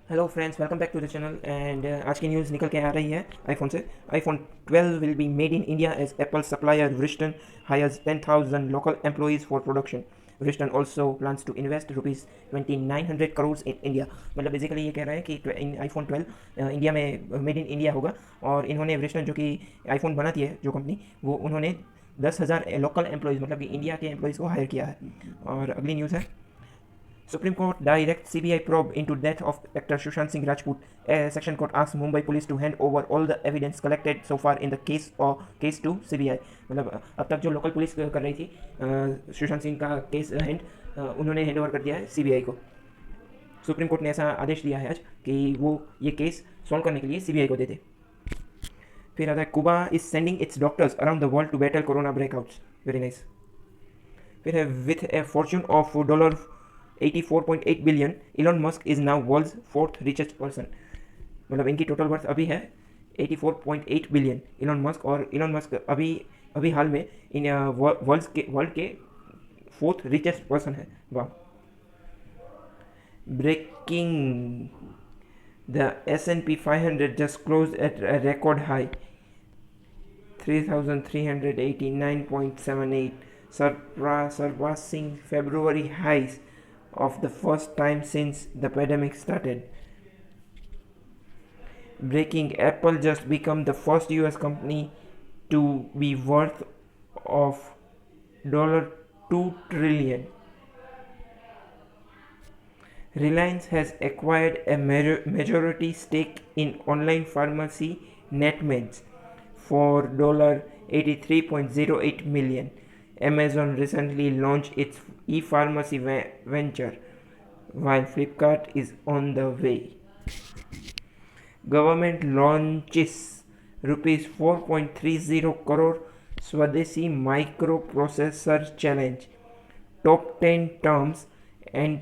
Hello friends, welcome back to the channel. And आज की news निकल के आ रही है आईफोन से। IPhone 12 will be made in India as Apple supplier Wristron hires 10,000 local employees for production. Wristron also plans to invest rupees 2,900 crores in India. मतलब basically ये कह रहा है कि आईफोन 12 इंडिया में मेड इन इंडिया होगा। और इन्होंने Wristron जो कि आईफोन बनाती है जो कंपनी, वो उन्होंने 10,000 लोकल एम्प्लॉयज़ मतलब कि इंडिया के एम्प्लॉयज़ को हायर किया है। और अगली न्यूज़ है, Supreme Court directs CBI probe into death of actor Sushant Singh Rajput. A section court asks Mumbai police to hand over all the evidence collected so far in the case to CBI. मतलब अब तक जो local police कर रही थी सुशांत सिंह का case उन्होंने hand over कर दिया है सीबीआई को। सुप्रीम कोर्ट ने ऐसा आदेश दिया है आज कि वो ये केस सॉल्व करने के लिए सीबीआई को दे दे। फिर आता है, Cuba is sending its doctors around the world to battle corona breakouts. Very nice. फिर है, with a fortune of $84.8 billion, Elon Musk is now world's fourth richest person. मतलब इनकी टोटल वर्थ अभी है 84.8 बिलियन इलॉन मस्क। और Elon Musk अभी अभी हाल में इन वर्ल्ड के फोर्थ रिचेस्ट पर्सन है। वाह। Breaking, the S&P 500 just closed at a record high 3,389.78, surpassing February highs of the first time since the pandemic started. Breaking, Apple just became the first US company to be worth of $2 trillion. Reliance has acquired a majority stake in online pharmacy NetMeds for $83.08 million. Amazon recently launched its e-pharmacy venture, while Flipkart is on the way. Government launches rupees 4.30 crore Swadeshi microprocessor challenge. Top 10 terms and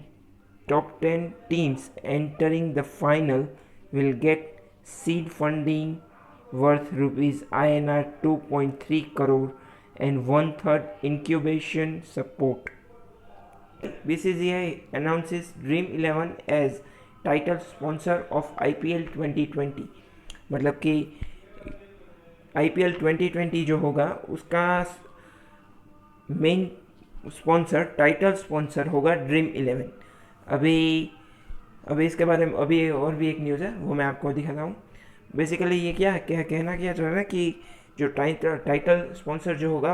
top 10 teams entering the final will get seed funding worth rupees INR 2.3 crore and one-third incubation support. BCCI announces Dream 11 as title sponsor of IPL 2020। मतलब कि IPL 2020 जो होगा उसका main sponsor, title sponsor होगा dream 11। अभी अभी इसके बारे में अभी और भी एक न्यूज़ है, वो मैं आपको दिखाता हूँ। बेसिकली ये क्या कहना क्या चाह रहा है कि जो टाइटल स्पॉन्सर जो होगा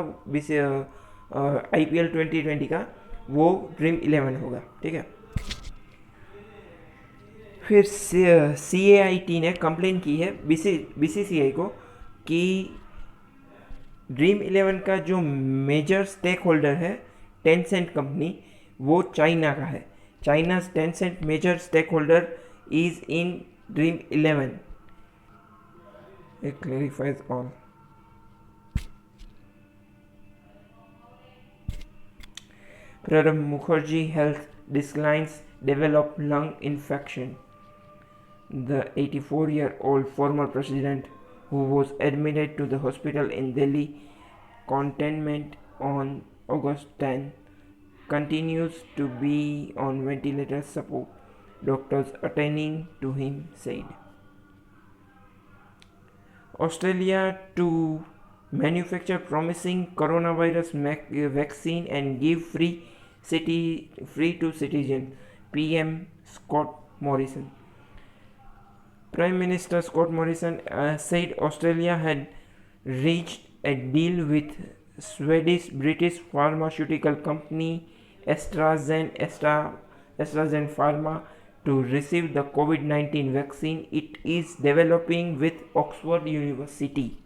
IPL 2020 का, वो ड्रीम 11 होगा। ठीक है। फिर CAIT ने कंप्लेन की है BCCI को कि ड्रीम 11 का जो मेजर स्टेक होल्डर है टेंसेंट कंपनी, वो चाइना का है। चाइना's Tencent major stakeholder is in Dream 11. It clarifies all. Pranab Mukherjee health declines, developed lung infection. The 84-year-old former president, who was admitted to the hospital in Delhi cantonment on August 10, continues to be on ventilator support, doctors attending to him said. Australia to manufacture promising coronavirus vaccine and give free to citizens, PM Scott Morrison. Prime Minister Scott Morrison said Australia had reached a deal with Swedish-British pharmaceutical company AstraZeneca Pharma to receive the COVID-19 vaccine it is developing with Oxford University.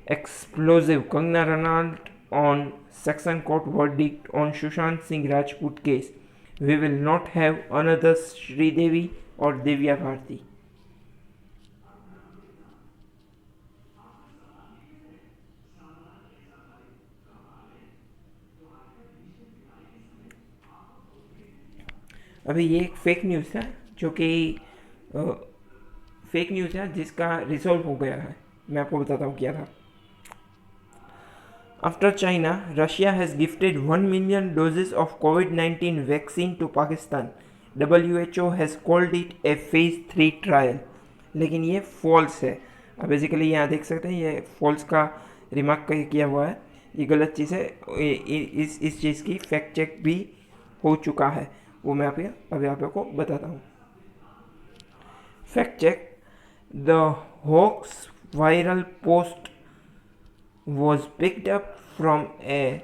Explosive, Kangana Ranaut on section court verdict on Sushant Singh Rajput case. We will not have another Sridevi or Divya Bharti. अभी ये एक fake news था जो कि fake news है जिसका resolve हो गया है। मैं आपको बताता हूँ क्या था। After China, Russia has gifted 1 million doses of COVID-19 vaccine to Pakistan. WHO has called it A phase 3 trial, लेकिन ये फॉल्स है। अब बेसिकली यहाँ देख सकते हैं ये फॉल्स का रिमार्क किया हुआ है, ये गलत चीज़ है। इस चीज़ की फैक्ट चेक भी हो चुका है, वो मैं अभी आपको बताता हूँ। Fact check: the hoax viral post was picked up from a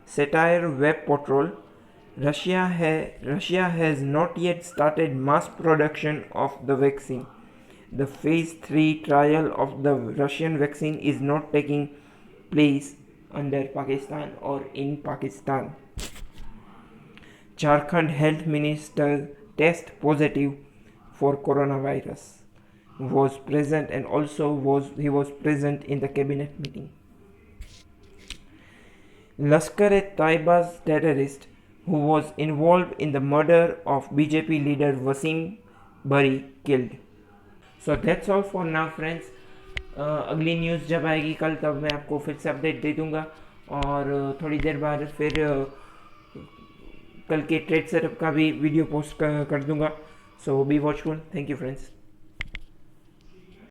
satire web portal. Russia has not yet started mass production of the vaccine. The phase 3 trial of the Russian vaccine is not taking place under Pakistan or in Pakistan. Jharkhand health minister test positive for coronavirus, was present, and also was present in the cabinet meeting. Lashkar-e-Taiba's terrorist who was involved in the murder of BJP leader Wasim Bari killed. So that's all for now friends. अगली news जब आएगी कल, तब मैं आपको फिर से update दे दूंगा, और थोड़ी देर बाद फिर कल के ट्रेड सेटअप का भी वीडियो पोस्ट कर दूंगा. So be watchful. Thank you friends.